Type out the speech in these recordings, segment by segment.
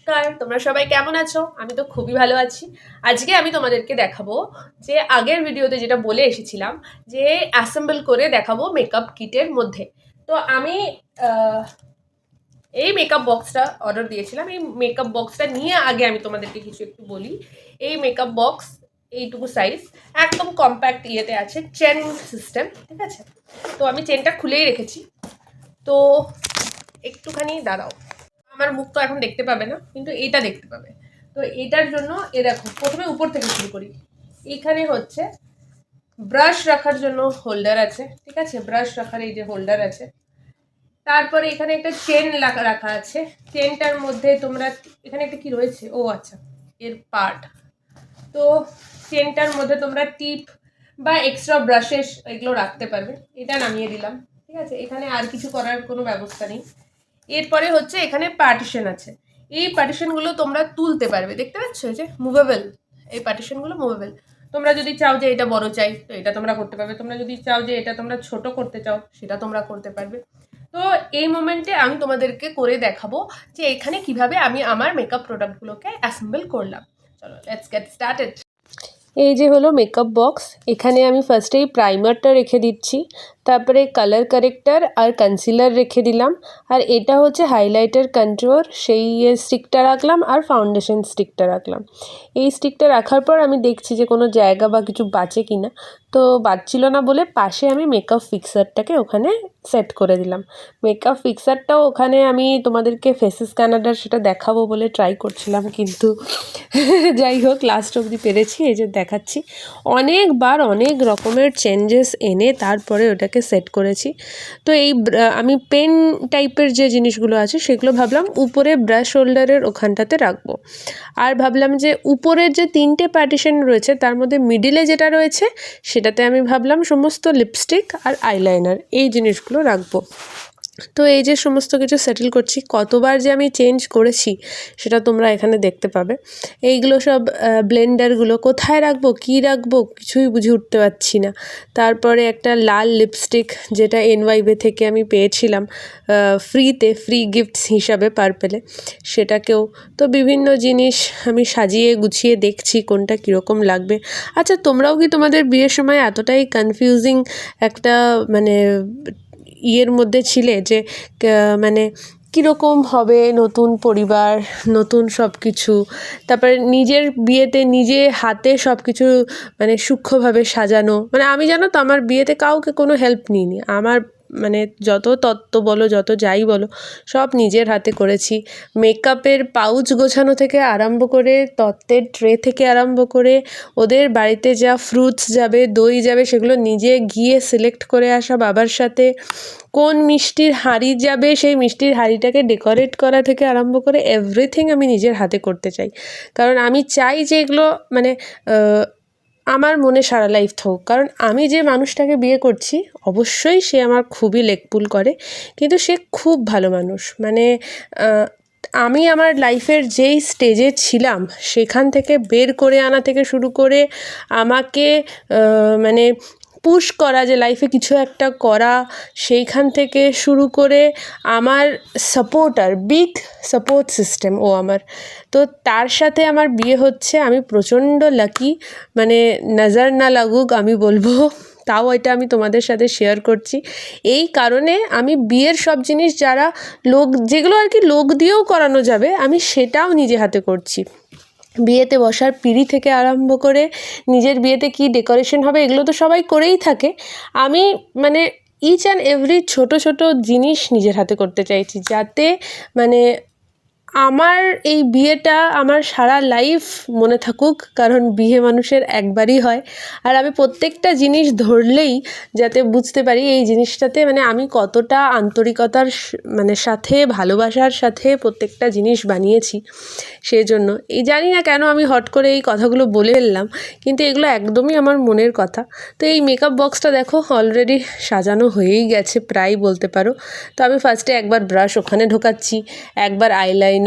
নমস্কার, তোমরা সবাই কেমন আছো? আমি তো খুবই ভালো আছি। আজকে আমি তোমাদেরকে দেখাবো যে আগের ভিডিওতে যেটা বলে এসেছিলাম যে অ্যাসেম্বল করে দেখাবো মেকআপ কিটের মধ্যে। তো আমি এই মেকআপ বক্সটা অর্ডার দিয়েছিলাম। এই মেকআপ বক্সটা নিয়ে আগে আমি তোমাদেরকে কিছু একটু বলি। এই মেকআপ বক্স এইটুকু সাইজ, একদম কম্প্যাক্ট ইয়েতে আছে, চেন সিস্টেম, ঠিক আছে? তো আমি চেনটা খুলেই রেখেছি। তো একটুখানি দাঁড়াও, আমার মুখ তো এখন দেখতে পাবে না, কিন্তু এইটা দেখতে পাবে। তো এটার জন্য দেখো, প্রথমে উপর থেকে শুরু করি। এইখানে হচ্ছে ব্রাশ রাখার জন্য হোল্ডার আছে, ঠিক আছে? ব্রাশ রাখার এই যে হোল্ডার আছে। তারপরে এখানে একটা চেন রাখা আছে। চেনটার মধ্যে তোমরা, এখানে একটা কি রয়েছে, ও আচ্ছা, এর পার্ট। তো চেনটার মধ্যে তোমরা টিপ বা এক্সট্রা ব্রাশেস এগুলো রাখতে পারবে। এটা নামিয়ে দিলাম, ঠিক আছে? এখানে আর কিছু করার কোনো ব্যবস্থা নেই। এরপরে হচ্ছে এখানে পার্টিশন আছে। এই পার্টিশনগুলো তোমরা তুলতে পারবে, দেখতে পাচ্ছ এই যে মুভেবল। এই পার্টিশনগুলো মুভেবল। তোমরা যদি চাও যে এটা বড় চাই, তো এটা তোমরা করতে পারবে। তোমরা যদি চাও যে এটা তোমরা ছোট করতে চাও, সেটা তোমরা করতে পারবে। তো এই মোমেন্টে আমি তোমাদেরকে করে দেখাবো যে এখানে কিভাবে আমি আমার মেকআপ প্রোডাক্টগুলোকে অ্যাসেম্বল করলাম। চলো, লেটস গেট স্টার্টেড। এই যে হলো মেকআপ বক্স। এখানে আমি ফার্স্টেই প্রাইমারটা রেখে দিচ্ছি, তারপরে কালার কারেক্টার আর কনসিলার রেখে দিলাম, আর এটা হচ্ছে হাইলাইটার কন্ট্রোর, সেই স্টিকটা রাখলাম, আর ফাউন্ডেশন স্টিকটা রাখলাম। এই স্টিকটা রাখার পর আমি দেখছি যে কোনো জায়গা বা কিছু বাঁচে কি না। তো বাঁচছিল না বলে পাশে আমি মেকআপ ফিক্সারটাকে ওখানে সেট করে দিলাম। মেকআপ ফিক্সারটাও ওখানে আমি তোমাদেরকে ফেসেস কানাডার সেটা দেখাবো বলে ট্রাই করছিলাম, কিন্তু যাই হোক লাস্ট অবধি পেরেছি। এই যে দেখাচ্ছি, অনেকবার অনেক রকমের চেঞ্জেস এনে তারপরে ওটাকে সেট করেছি। তো এই আমি পেন টাইপের যে জিনিসগুলো আছে সেগুলো ভাবলাম উপরে ব্রাশ হোল্ডারের ওখানটাতে রাখবো। আর ভাবলাম যে উপরের যে 3টে পার্টিশন রয়েছে তার মধ্যে মিডিলে যেটা রয়েছে সেটাতে আমি ভাবলাম সমস্ত লিপস্টিক আর আইলাইনার এই জিনিসগুলো রাখবো। তো এই যে সমস্ত কিছু সেটেল করছি, কতবার যে আমি চেঞ্জ করেছি সেটা তোমরা এখানে দেখতে পাবে। এইগুলো সব ব্লেন্ডারগুলো কোথায় রাখবো, কী রাখবো, কিছুই বুঝে উঠতে পারছি না। তারপরে একটা লাল লিপস্টিক, যেটা এনওয়াইবে থেকে আমি পেয়েছিলাম ফ্রিতে, ফ্রি গিফটস হিসাবে পার্পেলে, সেটাকেও। তো বিভিন্ন জিনিস আমি সাজিয়ে গুছিয়ে দেখছি কোনটা কীরকম লাগবে। আচ্ছা, তোমরাও কি তোমাদের বিয়ের সময় এতটাই কনফিউজিং একটা মানে ইয়ের মধ্যে ছিলে যে মানে কীরকম হবে নতুন পরিবার, নতুন সব কিছু, তারপরে নিজের বিয়েতে নিজে হাতে সব কিছু মানে সূক্ষ্মভাবে সাজানো? মানে আমি জানো তো আমার বিয়েতে কাউকে কোনো হেল্প নিইনি। আমার মানে যত তত্ত্ব বলো, যত যাই বলো, সব নিজের হাতে করেছি। মেকআপের পাউচ গোছানো থেকে আরম্ভ করে, তত্ত্বের ট্রে থেকে আরম্ভ করে, ওদের বাড়িতে যা ফ্রুটস যাবে, দই যাবে, সেগুলো নিজে গিয়ে সিলেক্ট করে আসা বাবার সাথে, কোন মিষ্টির হাঁড়ি যাবে সেই মিষ্টির হাঁড়িটাকে ডেকোরেট করা থেকে আরম্ভ করে এভরিথিং আমি নিজের হাতে করতে চাই। কারণ আমি চাই যে এগুলো মানে আমার মনে সারা লাইফ থাকুক। কারণ আমি যে মানুষটাকে বিয়ে করছি অবশ্যই সে আমার খুবই লেকপুল করে, কিন্তু সে খুব ভালো মানুষ। মানে আমি আমার লাইফের যেই স্টেজে ছিলাম সেখান থেকে বের করে আনা থেকে শুরু করে আমাকে মানে পুশ করা যে লাইফে কিছু একটা করা, সেইখান থেকে শুরু করে আমার সাপোর্টার, বিগ সাপোর্ট সিস্টেম ও আমার। তো তার সাথে আমার বিয়ে হচ্ছে, আমি প্রচণ্ড লাকি। মানে নজর না লাগুক আমি বলবো, তাও এটা আমি তোমাদের সাথে শেয়ার করছি। এই কারণে আমি বিয়ের সব জিনিস যারা যেগুলো আর কি লোক দিয়েও করানো যাবে, আমি সেটাও নিজে হাতে করছি। বিয়েতে বসার পিঁড়ি থেকে আরম্ভ করে নিজের বিয়েতে কি ডেকোরেশন হবে এগুলো তো সবাই করেই থাকে। আমি মানে ইচ অ্যান্ড এভরি ছোট ছোট জিনিস নিজের হাতে করতে চাইছি, যাতে মানে আমার এই বিয়েটা আমার সারা লাইফ মনে থাকুক। কারণ বিয়ে মানুষের একবারই হয়, আর আমি প্রত্যেকটা জিনিস ধরলেই যাতে বুঝতে পারি এই জিনিসটাতে মানে আমি কতটা আন্তরিকতার মানে সাথে, ভালোবাসার সাথে প্রত্যেকটা জিনিস বানিয়েছি। সেই জন্য জানি না কেন আমি হট করে এই কথাগুলো বলে ফেললাম, কিন্তু এগুলো একদমই আমার মনের কথা। তো এই মেকআপ বক্সটা দেখো অলরেডি সাজানো হয়েই গেছে প্রায় বলতে পারো। তো আমি ফার্স্টে একবার ব্রাশ ওখানে ঢোকাচ্ছি, একবার eyeliner,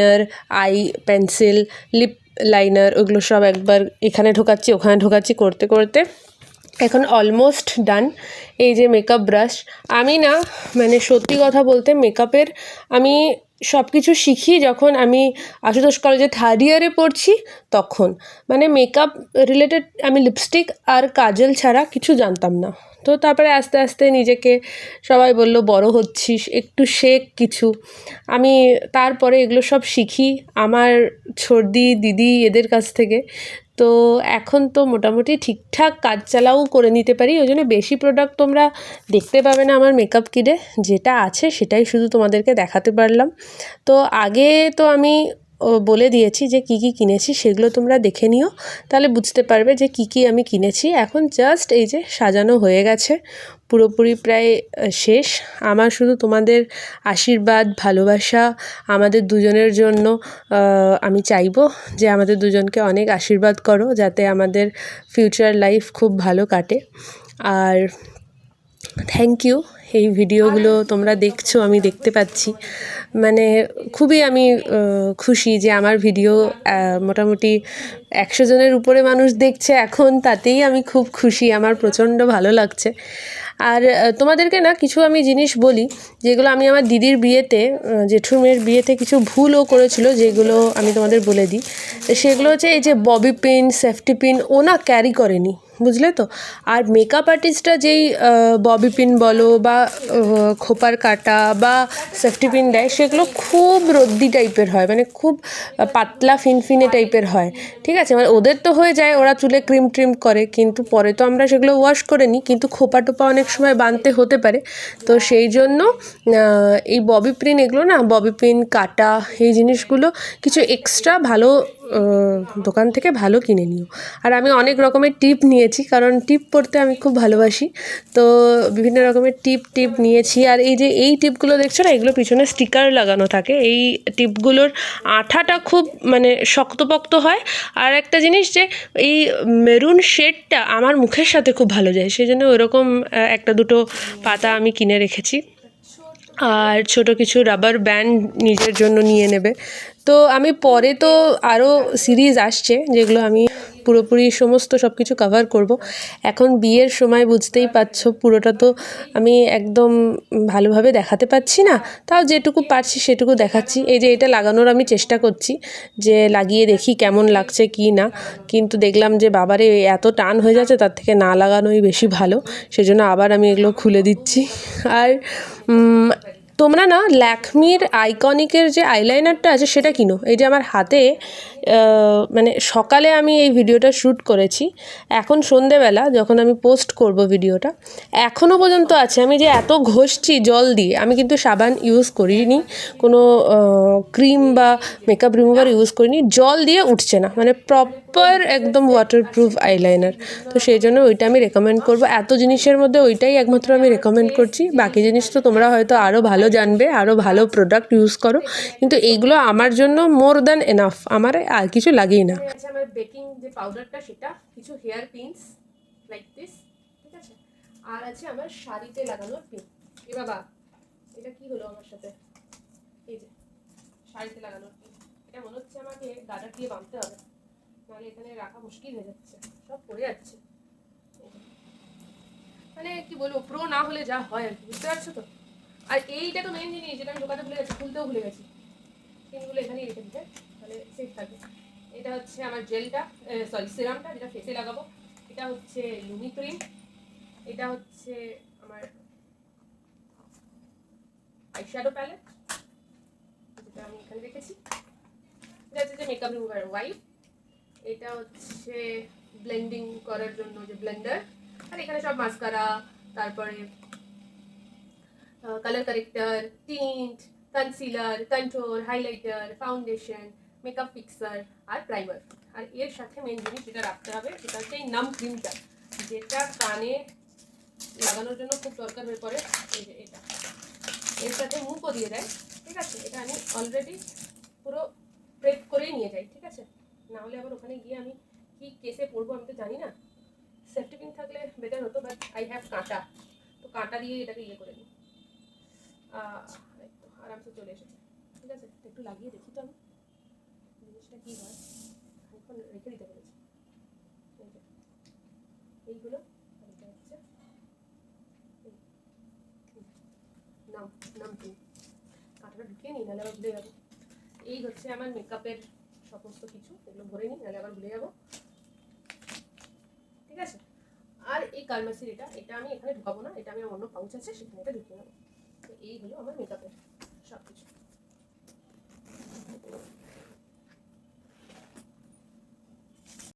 eye pencil, lip liner, ওগুলো সব একবার এখানে ঢোকাচ্ছি, ওখানে ঢোকাচ্ছি করতে করতে এখন অলমোস্ট ডান। এই যে মেকআপ ব্রাশ, আমি না মানে সত্যি কথা বলতে মেকআপের আমি সব কিছু শিখি যখন আমি আশুতোষ কলেজে থার্ড ইয়ারে পড়ছি তখন। মানে মেকআপ রিলেটেড আমি লিপস্টিক আর কাজল ছাড়া কিছু জানতাম না। তো তারপরে আস্তে আস্তে নিজেকে সবাই বললো বড় হচ্ছিস, একটু শেখ কিছু। আমি তারপরে এগুলো সব শিখি আমার ছর্দি দিদি এদের কাছ থেকে। তো এখন তো মোটামুটি ঠিকঠাক কাজ চালাও করে নিতে পারি। ওই জন্য বেশি প্রোডাক্ট তোমরা দেখতে পাবে না আমার মেকআপ কিটে, যেটা আছে সেটাই শুধু তোমাদেরকে দেখাতে পারলাম। তো আগে তো আমি বলে দিয়েছি যে কী কী কিনেছি, সেগুলো তোমরা দেখে নিও, তাহলে বুঝতে পারবে যে কী কী আমি কিনেছি। এখন জাস্ট এই যে সাজানো হয়ে গেছে, পুরোপুরি প্রায় শেষ। আমার শুধু তোমাদের আশীর্বাদ ভালোবাসা আমাদের দুজনের জন্য আমি চাইবো যে আমাদের দুজনকে অনেক আশীর্বাদ করো, যাতে আমাদের ফিউচার লাইফ খুব ভালো কাটে। আর থ্যাংক ইউ, এই ভিডিওগুলো তোমরা দেখছো আমি দেখতে পাচ্ছি। মানে খুবই আমি খুশি যে আমার ভিডিও মোটামুটি 100 জনের উপরে মানুষ দেখছে এখন, তাতেই আমি খুব খুশি, আমার প্রচণ্ড ভালো লাগছে। আর তোমাদেরকে না কিছু আমি জিনিস বলি, যেগুলো আমি আমার দিদির বিয়েতে, জেঠুর মেয়ের বিয়েতে কিছু ভুলও করেছিল, যেগুলো আমি তোমাদের বলে দিই। সেগুলো হচ্ছে এই যে ববি পিন, সেফটি পিন ও না ক্যারি করেনি, বুঝলে তো। আর মেকআপ আর্টিস্টরা যেই ববি পিন বলো বা খোপার কাটা বা সেফটি পিন দেয়, সেগুলো খুব রদ্দি টাইপের হয়, মানে খুব পাতলা ফিনফিনে টাইপের হয়, ঠিক আছে। মানে ওদের তো হয়ে যায়, ওরা চুলে ক্রিম ট্রিম করে, কিন্তু পরে তো আমরা সেগুলো ওয়াশ করে নিই, কিন্তু খোপা টোপা অনেক সময় বাঁধতে হতে পারে। তো সেই জন্য এই ববি পিন, এগুলো না ববি পিন কাটা এই জিনিসগুলো কিছু এক্সট্রা ভালো দোকান থেকে ভালো কিনে নিও। আর আমি অনেক রকমের টিপ নিয়েছি, কারণ টিপ পরতে আমি খুব ভালোবাসি। তো বিভিন্ন রকমের টিপ নিয়েছি। আর এই যে এই টিপগুলো দেখছো না, এগুলো পিছনে স্টিকার লাগানো থাকে। এই টিপগুলোর আঠাটা খুব মানে শক্তপোক্ত হয়। আর একটা জিনিস যে এই মেরুন শেডটা আমার মুখের সাথে খুব ভালো যায়, সেই জন্য ওরকম একটা দুটো পাতা আমি কিনে রেখেছি। আর ছোট কিছু রাবার ব্যান্ড নিজের জন্য নিয়ে নেবে। তো আমি পরে তো আরও সিরিজ আসছে, যেগুলো আমি পুরোপুরি সমস্ত সব কিছু কভার করব। এখন বিয়ের সময় বুঝতেই পারছো, পুরোটা তো আমি একদম ভালোভাবে দেখাতে পারছি না, তাও যেটুকু পারছি সেটুকু দেখাচ্ছি। এই যে এটা লাগানোর আমি চেষ্টা করছি, যে লাগিয়ে দেখি কেমন লাগছে কি না, কিন্তু দেখলাম যে বাবারে এত টান হয়ে যাচ্ছে, তার থেকে না লাগানোই বেশি ভালো। সেজন্য আবার আমি এগুলো খুলে দিচ্ছি। আর তোমরা না ল্যাকমির আইকনিকের যে আইলাইনারটা আছে সেটা কিনো। এই যে আমার হাতে মানে সকালে আমি এই ভিডিওটা শ্যুট করেছি, এখন সন্ধেবেলা যখন আমি পোস্ট করব ভিডিওটা, এখনও পর্যন্ত আছে। আমি যে এত ঘষছি জল দিয়ে, আমি কিন্তু সাবান ইউজ করিনি, কোনো ক্রিম বা মেকআপ রিমুভার ইউজ করিনি, জল দিয়ে উঠছে না, মানে প্রপার একদম ওয়াটারপ্রুফ আইলাইনার। তো সেই জন্য ওইটা আমি রেকমেন্ড করব। এত জিনিসের মধ্যে ওইটাই একমাত্র আমি রেকমেন্ড করছি, বাকি জিনিস তো তোমরা হয়তো আরও ভালো জানবে, আরও ভালো প্রোডাক্ট ইউজ করো, কিন্তু এইগুলো আমার জন্য মোর দ্যান এনাফ, আমার আর কিছু লাগেই না। আমার বেকিং যে পাউডারটা, সেটা কিছু হেয়ার পিনস লাইক দিস, ঠিক আছে। আর আছে আমার শাড়িতে লাগানোর পিন। এ বাবা, এটা কি হলো আমার সাথে, এই যে শাড়িতে লাগানোর পিন, এটা মনে হচ্ছে আমাকে গাডার দিয়ে বাঁধতে হবে, নাহলে এখানে রাখা মুশকিল হয়ে যাচ্ছে, সব পড়ে যাচ্ছে। মানে কি বলবো, প্রো না হলে যা হয় আর কি, বুঝতে পারছো তো। আর এইটা তো মেন জিনিস, যেটা আমি দোকানে ভুলে গেছি, খুলতেও ভুলে গেছি। পিনগুলো এখানেই রেখে দিতে, তাহলে সেফ থাকবে। এটা হচ্ছে আমার জেলটা, সরি সিরামটা, যেটা ফেসে লাগাবো। এটা হচ্ছে লুমি ক্রিম। এটা হচ্ছে আমার আইশ্যাডো প্যালেট, যেটা আমি এখানে রেখেছি। এটা হচ্ছে যে মেকআপ রিমুভার ওয়াইপ। এটা হচ্ছে ব্লেন্ডিং করার জন্য যে ব্লেন্ডার। আর এখানে সব মাস্কারা, তারপরে colour corrector, tint, concealer, control, highlighter, foundation, makeup fixer আর প্রাইমার। আর এর সাথে মেন জিনিস যেটা রাখতে হবে, সেটা হচ্ছে এই নাম ক্রিমটা, যেটা কানে লাগানোর জন্য খুব দরকার হয়ে পড়ে। এই যে এটা এর সাথে মুখও দিয়ে দেয়, ঠিক আছে। এটা আমি অলরেডি পুরো প্রেপ করেই নিয়ে যাই, ঠিক আছে, না হলে আবার ওখানে গিয়ে আমি কি কেসে পড়বো আমি তো জানি না। সেফটি পিন থাকলে বেটার হতো, বাট আই হ্যাভ কাঁটা, তো কাঁটা দিয়ে এটাকে ইয়ে করে নিই। আরামসে চলে এসেছে, ঠিক আছে। একটু লাগিয়ে দেখি তো আমি জিনিসটা কী হয়। এখন রেখে দিতে পেরেছি এইগুলো। এটা হচ্ছে নাম নাম পিন, কাঁটাটা ঢুকিয়ে ঢুকিয়ে নিই, নাহলে আবার ভুলে যাবো। এই হচ্ছে আমার মেকআপের সমস্ত কিছু, এগুলো ভরে নিই, নাহলে আবার ভুলে যাবো। ঠিক আছে, আর এই কালমাসির এটা আমি এখানে ঢুকাবো না, এটা আমি অন্য পাউচ আছে সেখানে এটা ঢুকিয়ে নেবো। তো এই হলো আমার মেকআপের সব কিছু।